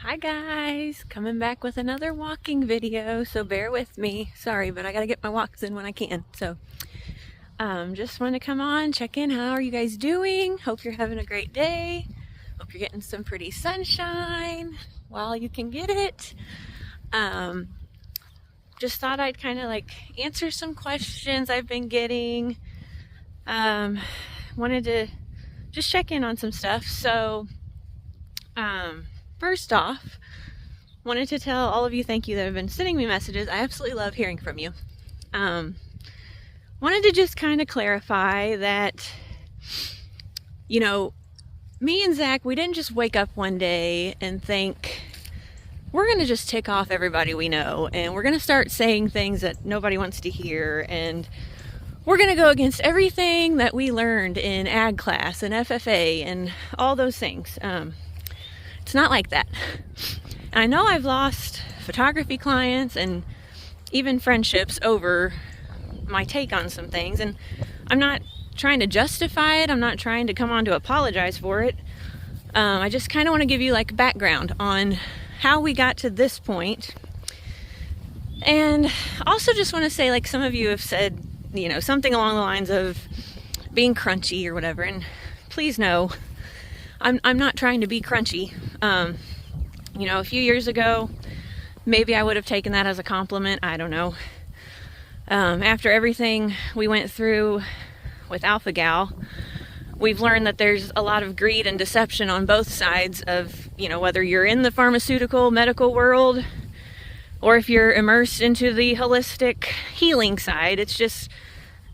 Hi guys, coming back with another walking video, so bear with me. Sorry, but I gotta get my walks in when I can. So, just want to come on, check in. How are you guys doing? Hope you're having a great day. Hope you're getting some pretty sunshine while you can get it. Just thought I'd kind of answer some questions I've been getting. Wanted to just check in on some stuff. So, first off, wanted to tell all of you thank you that have been sending me messages. I absolutely love hearing from you. Wanted to just kind of clarify that, me and Zach, we didn't just wake up one day and think, we're going to just tick off everybody we know, and we're going to start saying things that nobody wants to hear, and we're going to go against everything that we learned in ag class and FFA and all those things. It's not like that. And I know I've lost photography clients and even friendships over my take on some things, and I'm not trying to justify it. I'm not trying to come on to apologize for it. I just kind of want to give you background on how we got to this point. And also just want to say, some of you have said, something along the lines of being crunchy or whatever, and please know, I'm not trying to be crunchy. A few years ago, maybe I would have taken that as a compliment. I don't know. After everything we went through with Alpha Gal, we've learned that there's a lot of greed and deception on both sides of, whether you're in the pharmaceutical, medical world, or if you're immersed into the holistic healing side. It's just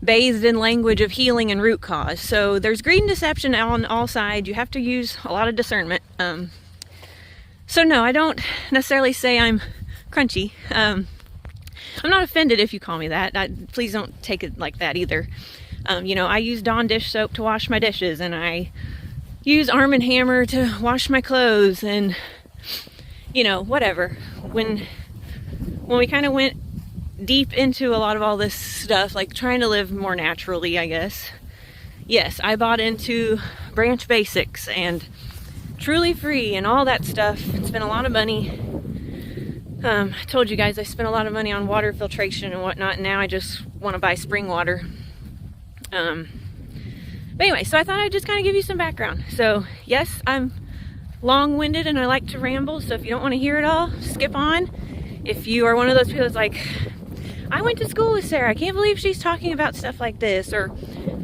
bathed in language of healing and root cause. So there's greed and deception on all sides. You have to use a lot of discernment. So no, I don't necessarily say I'm crunchy. I'm not offended if you call me that. Please don't take it like that either. I use Dawn dish soap to wash my dishes, and I use Arm & Hammer to wash my clothes, and whatever. When we kind of went deep into a lot of all this stuff, trying to live more naturally, I guess. Yes, I bought into Branch Basics and Truly Free and all that stuff. Spent a lot of money. I told you guys I spent a lot of money on water filtration and whatnot, and now I just want to buy spring water. But anyway, so I thought I'd just kind of give you some background. So yes, I'm long-winded and I like to ramble, so if you don't want to hear it all, skip on. If you are one of those people that's like, I went to school with Sarah, I can't believe she's talking about stuff like this, or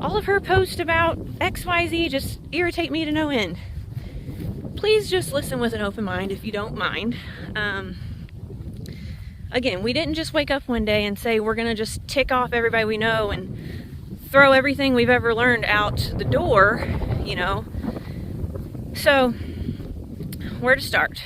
all of her posts about XYZ just irritate me to no end, please just listen with an open mind if you don't mind. Again, we didn't just wake up one day and say we're gonna just tick off everybody we know and throw everything we've ever learned out the door, So, where to start?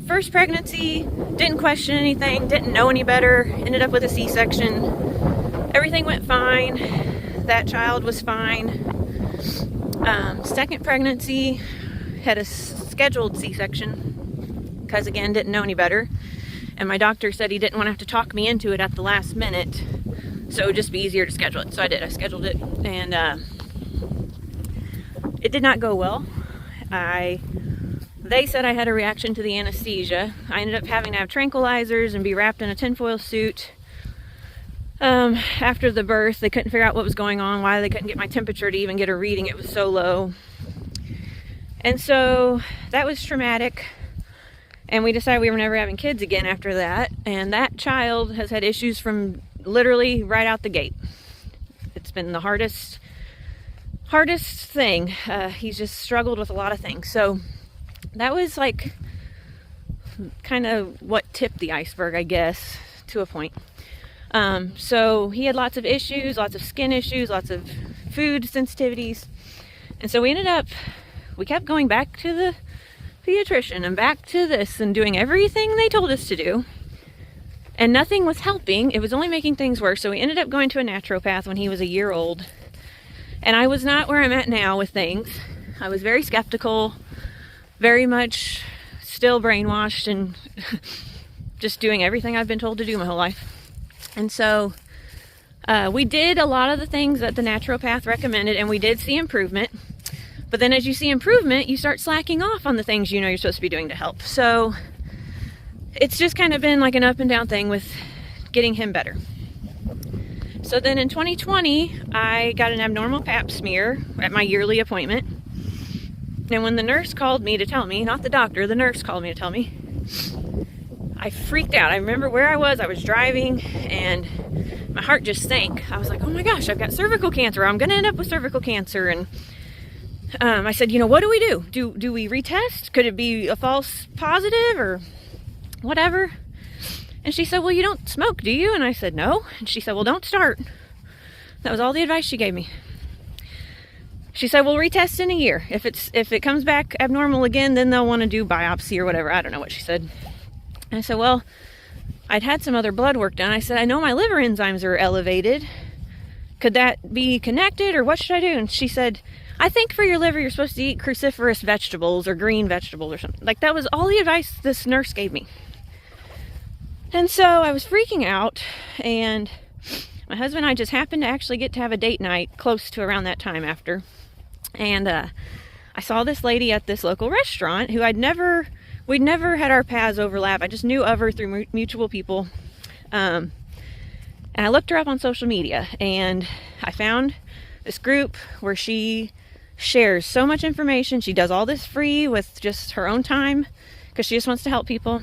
First pregnancy, didn't question anything, didn't know any better, ended up with a C-section. Everything went fine. That child was fine. Second pregnancy, had a scheduled C-section because, again, didn't know any better. And my doctor said he didn't want to have to talk me into it at the last minute, so it would just be easier to schedule it. So I did. I scheduled it, and it did not go well. They said I had a reaction to the anesthesia. I ended up having to have tranquilizers and be wrapped in a tinfoil suit. After the birth, they couldn't figure out what was going on, why they couldn't get my temperature to even get a reading. It was so low. And so that was traumatic. And we decided we were never having kids again after that. And that child has had issues from literally right out the gate. It's been the hardest thing. He's just struggled with a lot of things. So that was kind of what tipped the iceberg, I guess, to a point. So he had lots of issues, lots of skin issues, lots of food sensitivities. And so we kept going back to the pediatrician and back to this and doing everything they told us to do. And nothing was helping. It was only making things worse. So we ended up going to a naturopath when he was a year old. And I was not where I'm at now with things. I was very skeptical, very much still brainwashed, and just doing everything I've been told to do my whole life. And so we did a lot of the things that the naturopath recommended, and we did see improvement. But then as you see improvement, you start slacking off on the things you know you're supposed to be doing to help. So it's just kind of been like an up and down thing with getting him better. So then in 2020, I got an abnormal pap smear at my yearly appointment. And when the nurse called me to tell me, not the doctor, the nurse called me to tell me, I freaked out. I remember where I was driving, and my heart just sank. I was like, oh my gosh, I've got cervical cancer. I'm going to end up with cervical cancer. And I said, what do we do? Do we retest? Could it be a false positive or whatever? And she said, well, you don't smoke, do you? And I said, no. And she said, well, don't start. That was all the advice she gave me. She said, we'll retest in a year. If it comes back abnormal again, then they'll want to do biopsy or whatever. I don't know what she said. And I said, well, I'd had some other blood work done. I said, I know my liver enzymes are elevated. Could that be connected, or what should I do? And she said, I think for your liver, you're supposed to eat cruciferous vegetables or green vegetables or something. Like, that was all the advice this nurse gave me. And so I was freaking out, and my husband and I just happened to actually get to have a date night close to around that time after. And I saw this lady at this local restaurant who we'd never had our paths overlap. I just knew of her through mutual people. And I looked her up on social media, and I found this group where she shares so much information. She does all this free with just her own time because she just wants to help people.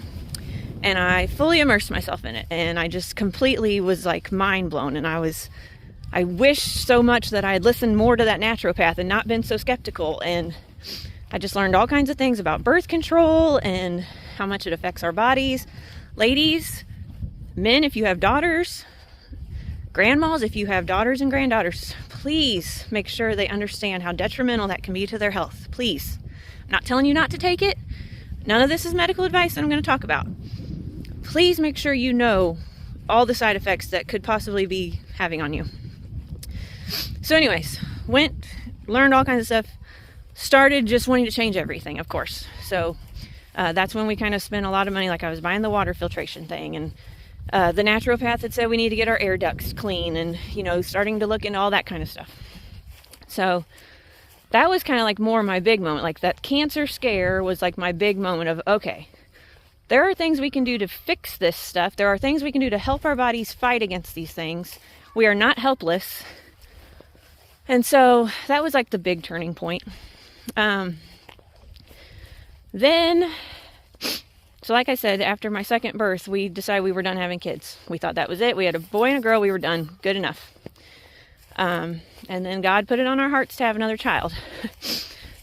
And I fully immersed myself in it, and I just completely was like mind blown. And I wish so much that I had listened more to that naturopath and not been so skeptical. And I just learned all kinds of things about birth control and how much it affects our bodies. Ladies, men, if you have daughters, grandmas, if you have daughters and granddaughters, please make sure they understand how detrimental that can be to their health. Please. I'm not telling you not to take it. None of this is medical advice that I'm going to talk about. Please make sure you know all the side effects that could possibly be having on you. So anyways, learned all kinds of stuff, started just wanting to change everything, of course. So that's when we kind of spent a lot of money. Like, I was buying the water filtration thing, and the naturopath had said we need to get our air ducts clean, and starting to look into all that kind of stuff. So that was kind of like more my big moment. Like, that cancer scare was like my big moment of, okay, there are things we can do to fix this stuff. There are things we can do to help our bodies fight against these things. We are not helpless. And so that was like the big turning point. So like I said, after my second birth, we decided we were done having kids. We thought that was it. We had a boy and a girl. We were done. Good enough. And then God put it on our hearts to have another child.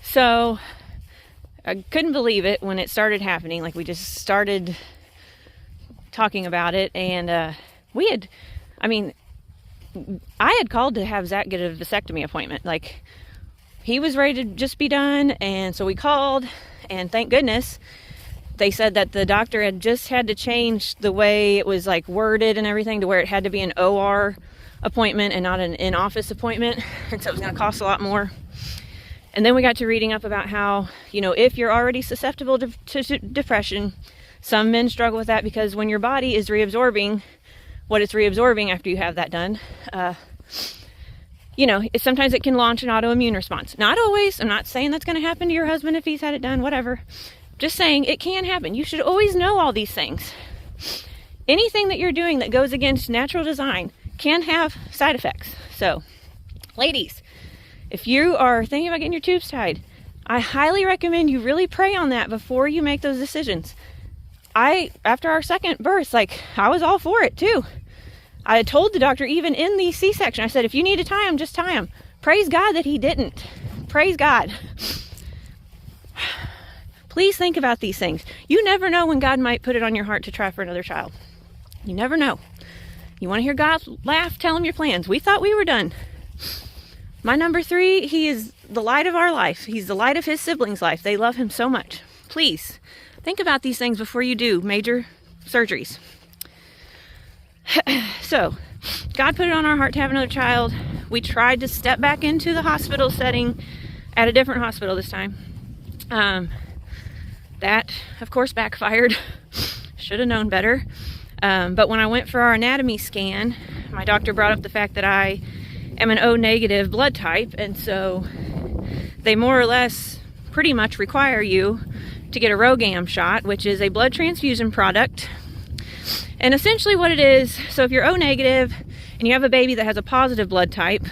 So I couldn't believe it when it started happening. Like, we just started talking about it, and I had called to have Zach get a vasectomy appointment. Like, he was ready to just be done, and so we called, and thank goodness they said that the doctor had just had to change the way it was like worded and everything to where it had to be an OR appointment and not an in-office appointment, and so it was going to cost a lot more. And then we got to reading up about how, if you're already susceptible to depression, some men struggle with that because when your body is reabsorbing what it's reabsorbing after you have that done, sometimes it can launch an autoimmune response. Not always. I'm not saying that's going to happen to your husband if he's had it done, whatever. Just saying it can happen. You should always know all these things. Anything that you're doing that goes against natural design can have side effects. So, ladies, if you are thinking about getting your tubes tied, I highly recommend you really pray on that before you make those decisions. After our second birth, I was all for it too. I had told the doctor, even in the C-section, I said, if you need to tie him, just tie him. Praise God that he didn't. Praise God. Please think about these things. You never know when God might put it on your heart to try for another child. You never know. You want to hear God laugh? Tell him your plans. We thought we were done. My number 3, he is the light of our life. He's the light of his siblings' life. They love him so much. Please, think about these things before you do major surgeries. So, God put it on our heart to have another child. We tried to step back into the hospital setting at a different hospital this time. That, of course, backfired. Should have known better. But when I went for our anatomy scan, my doctor brought up the fact that I am an O negative blood type, and so they more or less pretty much require you to get a RhoGAM shot, which is a blood transfusion product. And essentially what it is, so if you're O negative and you have a baby that has a positive blood type,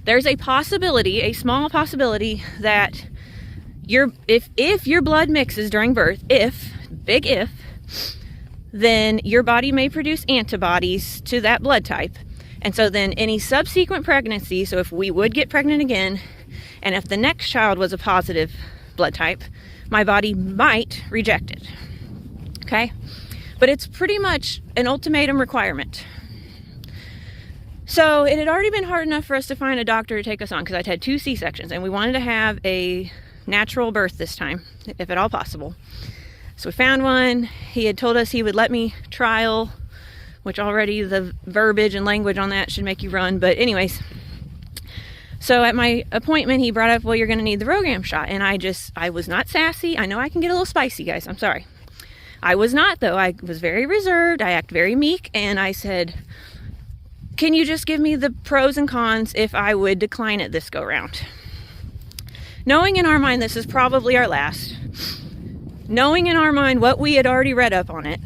there's a possibility, a small possibility, that if your blood mixes during birth, big if, then your body may produce antibodies to that blood type. And so then any subsequent pregnancy, so if we would get pregnant again, and if the next child was a positive blood type, my body might reject it. Okay? But it's pretty much an ultimatum requirement. So it had already been hard enough for us to find a doctor to take us on, because I'd had 2 C-sections and we wanted to have a natural birth this time, if at all possible. So we found one. He had told us he would let me trial, which already the verbiage and language on that should make you run. But anyways, so at my appointment, he brought up, well, you're going to need the RhoGAM shot. And I was not sassy. I know I can get a little spicy, guys. I'm sorry. I was not, though. I was very reserved. I act very meek. And I said, can you just give me the pros and cons if I would decline it this go round? Knowing in our mind this is probably our last. Knowing in our mind what we had already read up on it.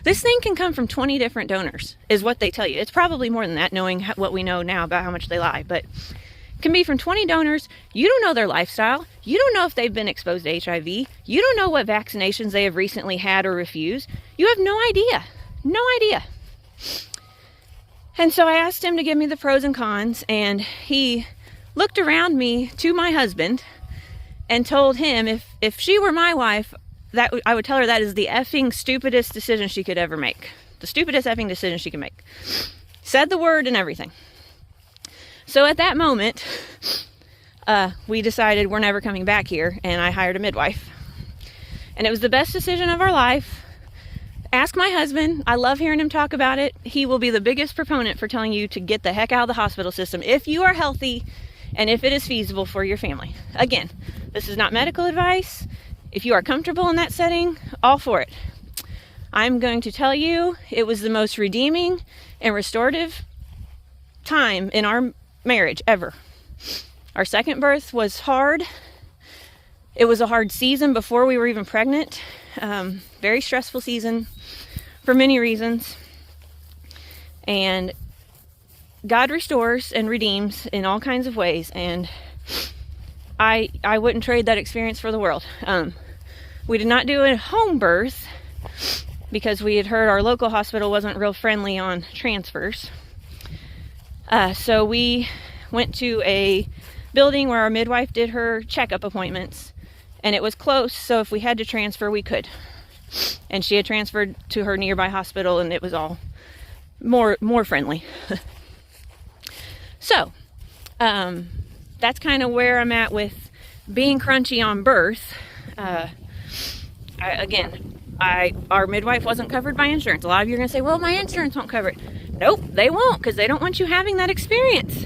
This thing can come from 20 different donors, is what they tell you. It's probably more than that, knowing what we know now about how much they lie. But it can be from 20 donors. You don't know their lifestyle. You don't know if they've been exposed to HIV. You don't know what vaccinations they have recently had or refused. You have no idea. No idea. And so I asked him to give me the pros and cons, and he looked around me to my husband and told him if she were my wife, that I would tell her that is the effing stupidest decision she could ever make. The stupidest effing decision she could make. Said the word and everything. So at that moment, we decided we're never coming back here, and I hired a midwife. And it was the best decision of our life. Ask my husband. I love hearing him talk about it. He will be the biggest proponent for telling you to get the heck out of the hospital system if you are healthy and if it is feasible for your family. Again, this is not medical advice. If you are comfortable in that setting, all for it. I'm going to tell you, it was the most redeeming and restorative time in our marriage ever. Our second birth was hard. It was a hard season before we were even pregnant. Very stressful season for many reasons. And God restores and redeems in all kinds of ways. And I wouldn't trade that experience for the world. We did not do a home birth because we had heard our local hospital wasn't real friendly on transfers. So we went to a building where our midwife did her checkup appointments, and it was close, so if we had to transfer, we could. And she had transferred to her nearby hospital, and it was all more friendly. So, that's kind of where I'm at with being crunchy on birth. Our midwife wasn't covered by insurance. A lot of you are going to say, well, my insurance won't cover it. Nope, they won't, because they don't want you having that experience.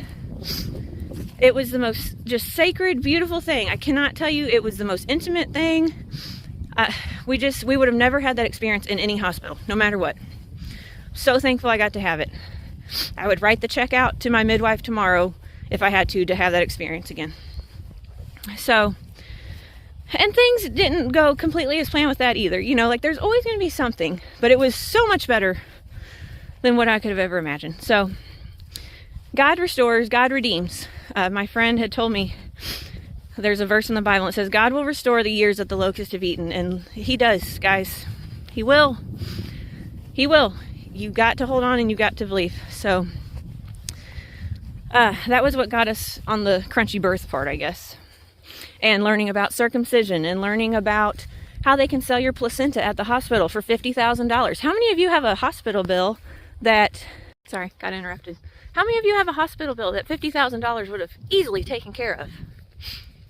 It was the most just sacred, beautiful thing. I cannot tell you, it was the most intimate thing. We would have never had that experience in any hospital, no matter what. So thankful I got to have it. I would write the check out to my midwife tomorrow if I had to have that experience again. So, and things didn't go completely as planned with that either. You know, like there's always going to be something, but it was so much better than what I could have ever imagined. So, God restores, God redeems. My friend had told me there's a verse in the Bible that says God will restore the years that the locusts have eaten, and He does, guys. He will. He will. You got to hold on and you got to believe. So that was what got us on the crunchy birth part, I guess. And learning about circumcision and learning about how they can sell your placenta at the hospital for $50,000. How many of you have a hospital bill that... Sorry, got interrupted. How many of you have a hospital bill that $50,000 would have easily taken care of?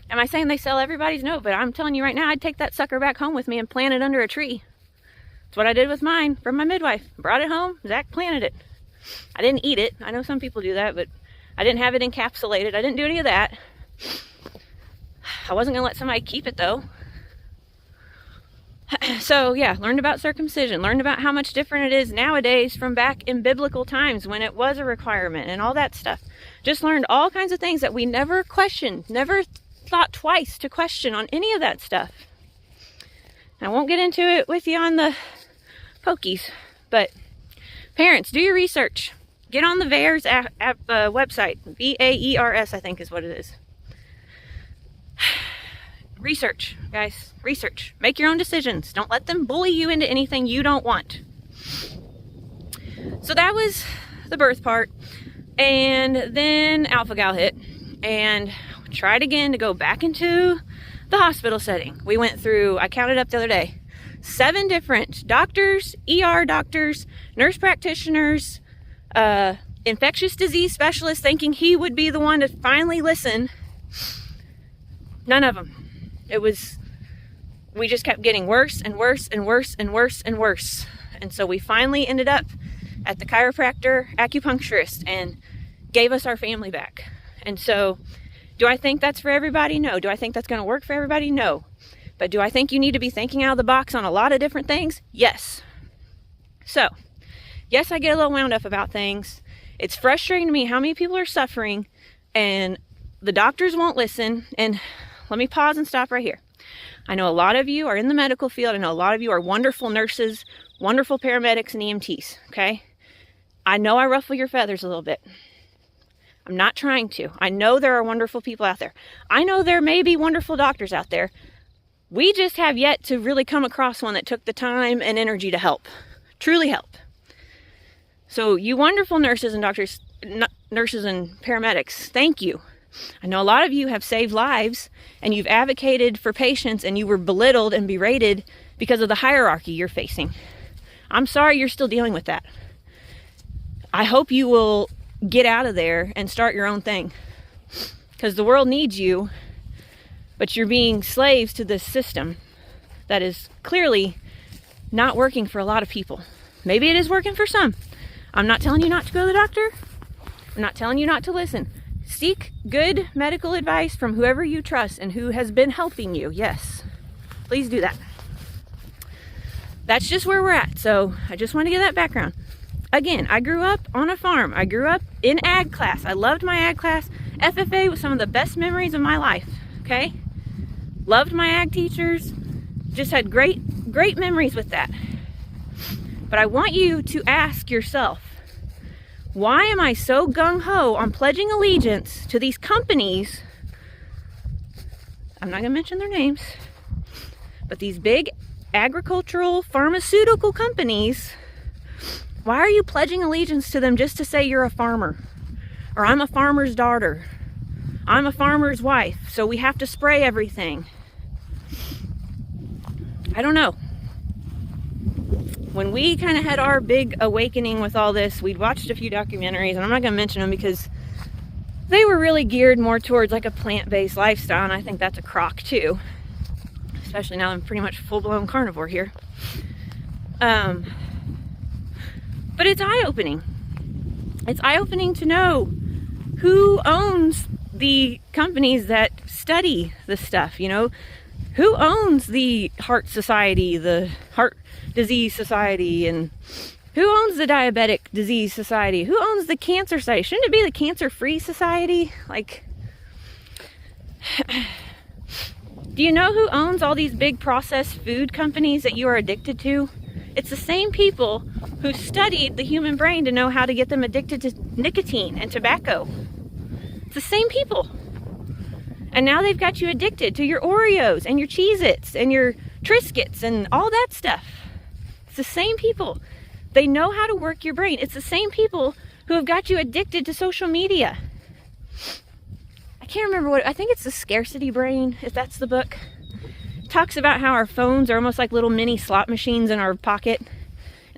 Am I saying they sell everybody's? No, but I'm telling you right now, I'd take that sucker back home with me and plant it under a tree. That's what I did with mine from my midwife. Brought it home, Zach planted it. I didn't eat it. I know some people do that, but I didn't have it encapsulated. I didn't do any of that. I wasn't going to let somebody keep it, though. So yeah, learned about circumcision, learned about how much different it is nowadays from back in biblical times when it was a requirement and all that stuff. Just learned all kinds of things that we never questioned, never thought twice to question on any of that stuff. I won't get into it with you on the pokies, but parents, do your research. Get on the VAERS website. VAERS, I think is what it is. Research, guys. Research. Make your own decisions. Don't let them bully you into anything you don't want. So that was the birth part. And then alpha-gal hit. And tried again to go back into the hospital setting. We went through, I counted up the other day, 7 different doctors, ER doctors, nurse practitioners, infectious disease specialists, thinking he would be the one to finally listen. None of them. We just kept getting worse and worse and worse and worse and worse. And so we finally ended up at the chiropractor acupuncturist and gave us our family back. And so, do I think that's for everybody? No. Do I think that's going to work for everybody? No. But do I think you need to be thinking out of the box on a lot of different things? Yes. So, yes, I get a little wound up about things. It's frustrating to me how many people are suffering and the doctors won't listen. And let me pause and stop right here. I know a lot of you are in the medical field. I know a lot of you are wonderful nurses, wonderful paramedics and EMTs, okay? I know I ruffle your feathers a little bit. I'm not trying to. I know there are wonderful people out there. I know there may be wonderful doctors out there. We just have yet to really come across one that took the time and energy to help, truly help. So you wonderful nurses and doctors, nurses and paramedics, thank you. I know a lot of you have saved lives and you've advocated for patients and you were belittled and berated because of the hierarchy you're facing. I'm sorry you're still dealing with that. I hope you will get out of there and start your own thing, because the world needs you, but you're being slaves to this system that is clearly not working for a lot of people. Maybe it is working for some. I'm not telling you not to go to the doctor. I'm not telling you not to listen. Seek good medical advice from whoever you trust and who has been helping you. Yes, please do that. That's just where we're at. So I just want to give that background. Again, I grew up on a farm. I grew up in ag class. I loved my ag class. FFA was some of the best memories of my life, okay? Loved my ag teachers. Just had great memories with that. But I want you to ask yourself, why am I so gung-ho on pledging allegiance to these companies? I'm not going to mention their names, but these big agricultural pharmaceutical companies, why are you pledging allegiance to them just to say you're a farmer? Or I'm a farmer's daughter. I'm a farmer's wife, so we have to spray everything. I don't know. When we kind of had our big awakening with all this, we'd watched a few documentaries, and I'm not going to mention them because they were really geared more towards like a plant-based lifestyle, and I think that's a crock too. Especially now I'm pretty much full-blown carnivore here. But it's eye-opening. It's eye-opening to know who owns the companies that study this stuff, you know? Who owns the Heart Society, the Heart Disease Society, and who owns the Diabetic Disease Society? Who owns the Cancer Society? Shouldn't it be the Cancer-Free Society? Like, do you know who owns all these big processed food companies that you are addicted to? It's the same people who studied the human brain to know how to get them addicted to nicotine and tobacco. It's the same people. And now they've got you addicted to your Oreos and your Cheez-Its and your Triscuits and all that stuff. It's the same people. They know how to work your brain. It's the same people who have got you addicted to social media. I can't remember what, I think it's The Scarcity Brain, if that's the book. It talks about how our phones are almost like little mini slot machines in our pocket.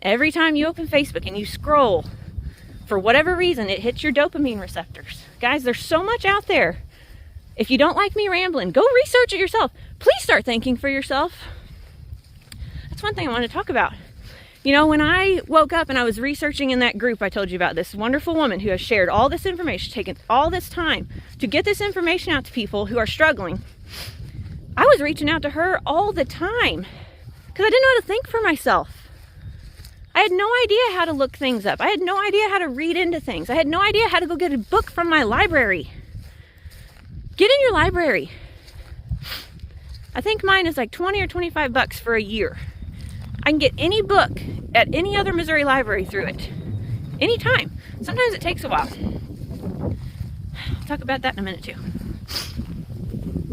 Every time you open Facebook and you scroll, for whatever reason, it hits your dopamine receptors. Guys, there's so much out there. If you don't like me rambling, go research it yourself. Please start thinking for yourself. That's one thing I want to talk about. You know, when I woke up and I was researching in that group I told you about, this wonderful woman who has shared all this information, taken all this time to get this information out to people who are struggling, I was reaching out to her all the time because I didn't know how to think for myself. I had no idea how to look things up. I had no idea how to read into things. I had no idea how to go get a book from my library. Get in your library. I think mine is like 20 or 25 bucks for a year. I can get any book at any other Missouri library through it. Anytime. Sometimes it takes a while. I'll talk about that in a minute too.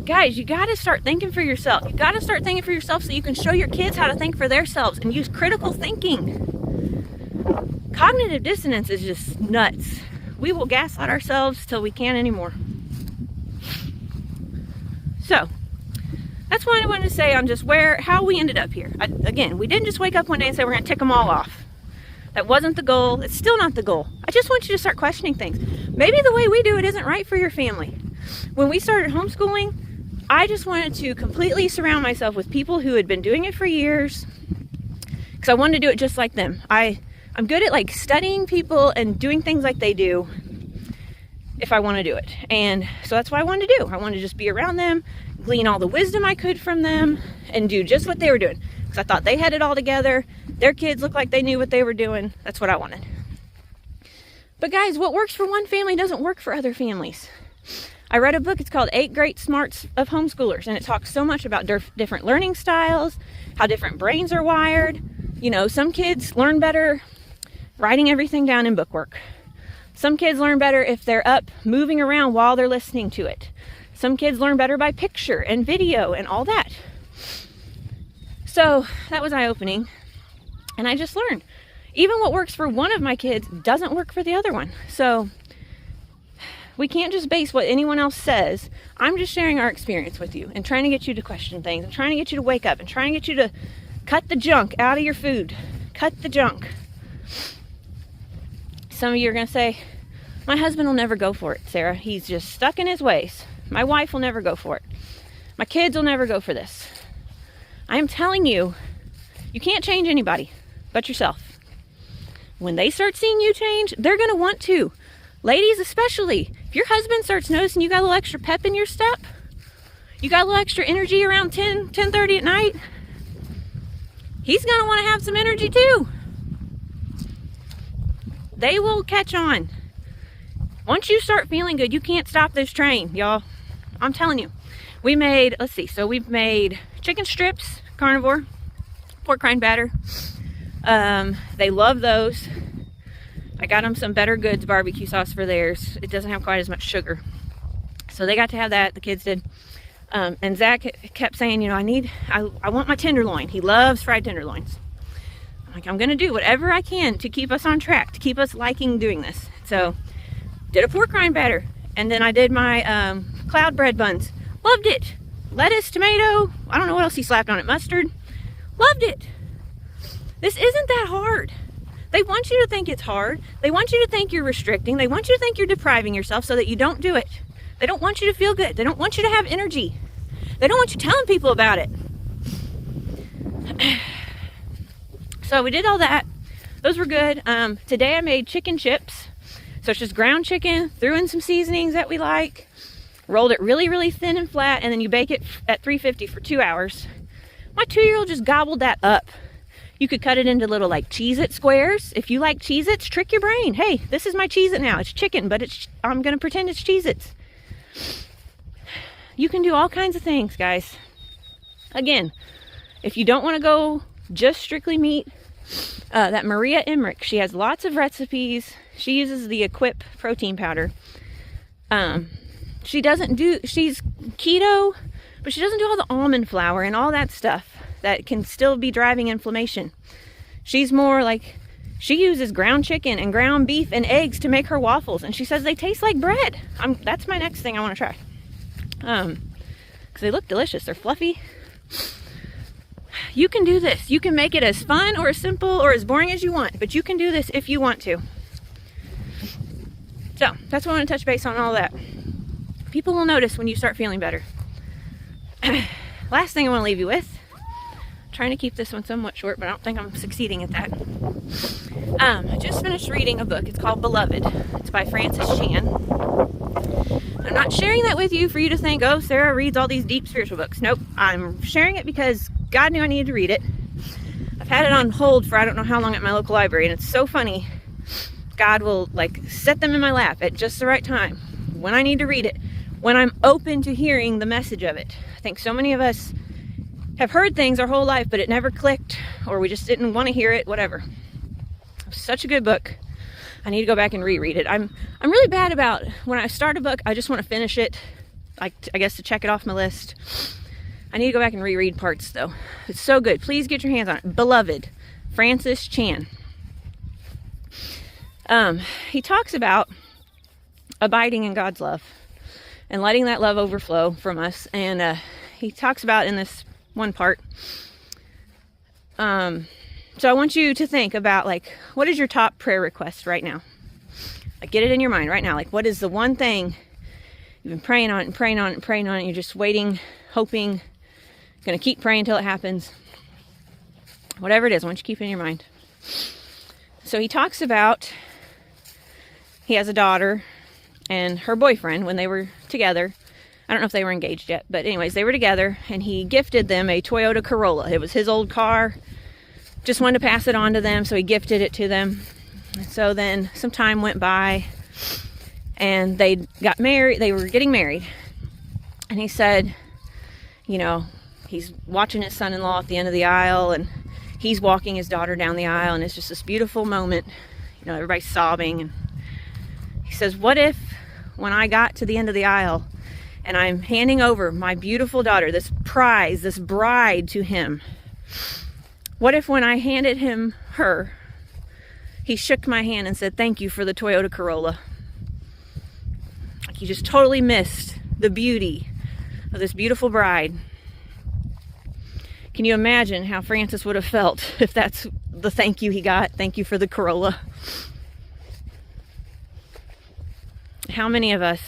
Guys, you got to start thinking for yourself. You got to start thinking for yourself so you can show your kids how to think for themselves and use critical thinking. Cognitive dissonance is just nuts. We will gaslight ourselves till we can't anymore. So, that's what I wanted to say on just how we ended up here. Again, we didn't just wake up one day and say we're going to tick them all off. That wasn't the goal. It's still not the goal. I just want you to start questioning things. Maybe the way we do it isn't right for your family. When we started homeschooling, I just wanted to completely surround myself with people who had been doing it for years because I wanted to do it just like them. I'm good at like studying people and doing things like they do if I want to do it. And so that's what I wanted to do. I wanted to just be around them, glean all the wisdom I could from them, and do just what they were doing. Because I thought they had it all together. Their kids looked like they knew what they were doing. That's what I wanted. But guys, what works for one family doesn't work for other families. I read a book, it's called 8 Great Smarts of Homeschoolers, and it talks so much about different learning styles, how different brains are wired. You know, some kids learn better writing everything down in bookwork. Some kids learn better if they're up moving around while they're listening to it. Some kids learn better by picture and video and all that. So that was eye-opening, and I just learned. Even what works for one of my kids doesn't work for the other one. So we can't just base what anyone else says. I'm just sharing our experience with you and trying to get you to question things and trying to get you to wake up and trying to get you to cut the junk out of your food. Cut the junk. Some of you are going to say, my husband will never go for it, Sarah. He's just stuck in his ways. My wife will never go for it. My kids will never go for this. I am telling you, you can't change anybody but yourself. When they start seeing you change, they're going to want to. Ladies especially, if your husband starts noticing you got a little extra pep in your step, you got a little extra energy around 10:30 at night, he's going to want to have some energy too. They will catch on. Once you start feeling good, you can't stop this train, y'all. I'm telling you. We made, we've made chicken strips, carnivore, pork rind batter. They love those. I got them some Better Goods barbecue sauce for theirs. It doesn't have quite as much sugar. So they got to have that, the kids did. And Zach kept saying, you know, I want my tenderloin. He loves fried tenderloins. I'm like, I'm going to do whatever I can to keep us on track, to keep us liking doing this. So, did a pork rind batter. And then I did my cloud bread buns. Loved it. Lettuce, tomato, I don't know what else he slapped on it, mustard. Loved it. This isn't that hard. They want you to think it's hard. They want you to think you're restricting. They want you to think you're depriving yourself so that you don't do it. They don't want you to feel good. They don't want you to have energy. They don't want you telling people about it. So we did all that. Those were good. Today I made chicken chips. So it's just ground chicken, threw in some seasonings that we like, rolled it really, really thin and flat, and then you bake it at 350 for 2 hours. My 2-year-old just gobbled that up. You could cut it into little like Cheez-It squares. If you like Cheez-Its, trick your brain. Hey, this is my Cheez-It now. It's chicken, but I'm going to pretend it's Cheez-Its. You can do all kinds of things, guys. Again, if you don't want to go just strictly meat, that Maria Emmerich, she has lots of recipes. She uses the Equip protein powder. She's keto, but she doesn't do all the almond flour and all that stuff that can still be driving inflammation. She's more like, she uses ground chicken and ground beef and eggs to make her waffles, and she says they taste like bread. That's my next thing I want to try. Because they look delicious. They're fluffy. You can do this. You can make it as fun or as simple or as boring as you want, but you can do this if you want to. So, that's what I want to touch base on all that. People will notice when you start feeling better. Last thing I want to leave you with, I'm trying to keep this one somewhat short, but I don't think I'm succeeding at that. I just finished reading a book. It's called Beloved. It's by Francis Chan. I'm not sharing that with you for you to think, oh, Sarah reads all these deep spiritual books. Nope. I'm sharing it because God knew I needed to read it. I've had it on hold for I don't know how long at my local library, and it's so funny. God will like set them in my lap at just the right time when I need to read it, when I'm open to hearing the message of it. I think so many of us have heard things our whole life, but it never clicked, or we just didn't want to hear it, whatever. Such a good book. I need to go back and reread it. I'm really bad about when I start a book, I just want to finish it, I guess to check it off my list. I need to go back and reread parts though. It's so good. Please get your hands on it. Beloved, Francis Chan. He talks about abiding in God's love and letting that love overflow from us. And he talks about in this one part. So I want you to think about, like, what is your top prayer request right now? Like, get it in your mind right now. Like, what is the one thing you've been praying on and praying on and praying on, and you're just waiting, hoping, going to keep praying until it happens. Whatever it is, I want you to keep it in your mind. So he talks about, he has a daughter and her boyfriend when they were together. I don't know if they were engaged yet, but anyways, they were together, and he gifted them a Toyota Corolla. It was his old car. Just wanted to pass it on to them, so he gifted it to them. And so then some time went by, and they got married. They were getting married. And he said, you know, he's watching his son-in-law at the end of the aisle, and he's walking his daughter down the aisle, and it's just this beautiful moment. You know, everybody's sobbing. And he says, what if when I got to the end of the aisle and I'm handing over my beautiful daughter, this prize, this bride to him, what if when I handed him her, he shook my hand and said, thank you for the Toyota Corolla? Like, he just totally missed the beauty of this beautiful bride. Can you imagine how Francis would have felt if that's the thank you he got? Thank you for the Corolla. How many of us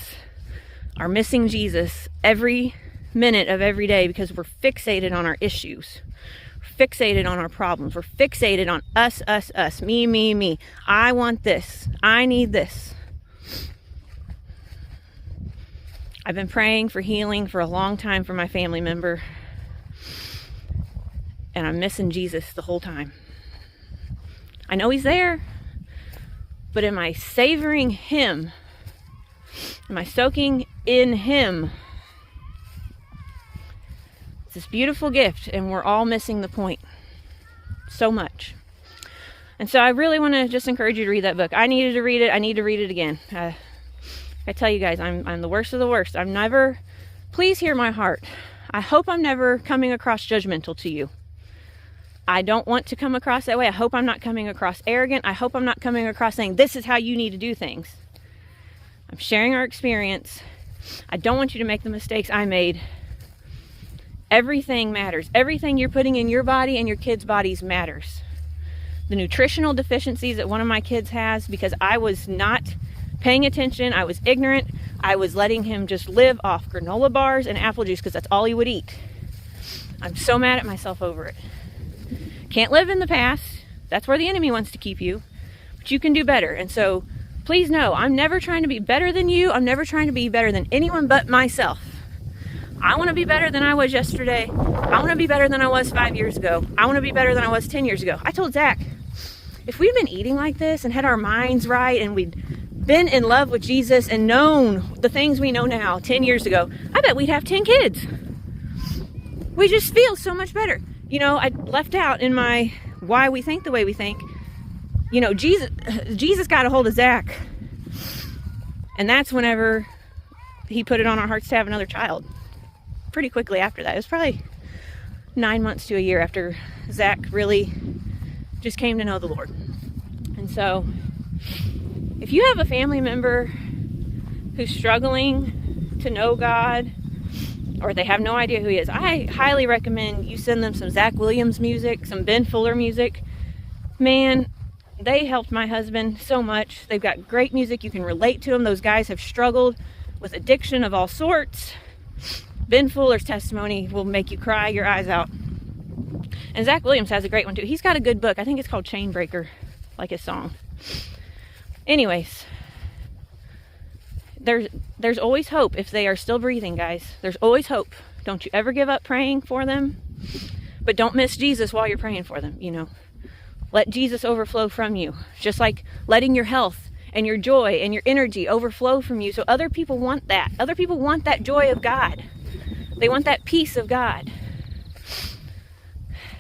are missing Jesus every minute of every day because we're fixated on our issues? Fixated on our problems. We're fixated on us, me. I want this. I need this. I've been praying for healing for a long time for my family member, and I'm missing Jesus the whole time. I know he's there, but am I savoring him? Am I soaking in him? This beautiful gift, and we're all missing the point so much. And so I really want to just encourage you to read that book. I needed to read it. I need to read it again. I tell you guys, I'm the worst of the worst. I'm never, please hear my heart. I hope I'm never coming across judgmental to you. I don't want to come across that way. I hope I'm not coming across arrogant. I hope I'm not coming across saying this is how you need to do things. I'm sharing our experience. I don't want you to make the mistakes I made. Everything matters. Everything you're putting in your body and your kids' bodies matters. The nutritional deficiencies that one of my kids has, because I was not paying attention, I was ignorant, I was letting him just live off granola bars and apple juice because that's all he would eat. I'm so mad at myself over it. Can't live in the past. That's where the enemy wants to keep you. But you can do better. And so please know, I'm never trying to be better than you. I'm never trying to be better than anyone but myself. I want to be better than I was yesterday. I want to be better than I was 5 years ago. I want to be better than I was 10 years ago. I told Zach, if we'd been eating like this and had our minds right and we'd been in love with Jesus and known the things we know now 10 years ago, I bet we'd have 10 kids. We just feel so much better. You know, I left out in my why we think the way we think. You know, Jesus got a hold of Zach. And that's whenever he put it on our hearts to have another child. Pretty quickly after that. It was probably 9 months to a year after Zach really just came to know the Lord. And so if you have a family member who's struggling to know God, or they have no idea who he is, I highly recommend you send them some Zach Williams music, some Ben Fuller music. Man, they helped my husband so much. They've got great music. You can relate to them. Those guys have struggled with addiction of all sorts. Ben Fuller's testimony will make you cry your eyes out. And Zach Williams has a great one too. He's got a good book. I think it's called Chain Breaker, like his song. Anyways, there's always hope if they are still breathing, guys. There's always hope. Don't you ever give up praying for them. but don't miss Jesus while you're praying for them, Let Jesus overflow from you, just like letting your health and your joy and your energy overflow from you. So other people want that. Other people want that joy of God. They want that peace of God.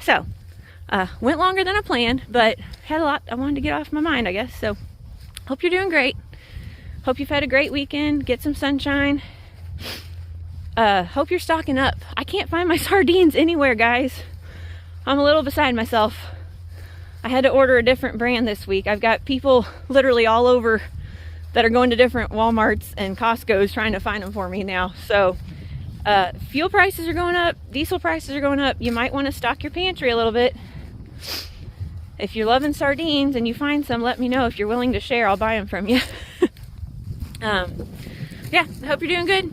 So, went longer than I planned, but had a lot I wanted to get off my mind, I guess. So, hope you're doing great. Hope you've had a great weekend. Get some sunshine. Hope you're stocking up. I can't find my sardines anywhere, guys. I'm a little beside myself. I had to order a different brand this week. I've got people literally all over that are going to different Walmarts and Costco's trying to find them for me now. So, fuel prices are going up. Diesel prices are going up. You might want to stock your pantry a little bit. If you're loving sardines and you find some, let me know. If you're willing to share, I'll buy them from you. Yeah, I hope you're doing good.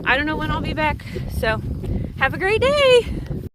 I don't know when I'll be back. So, have a great day.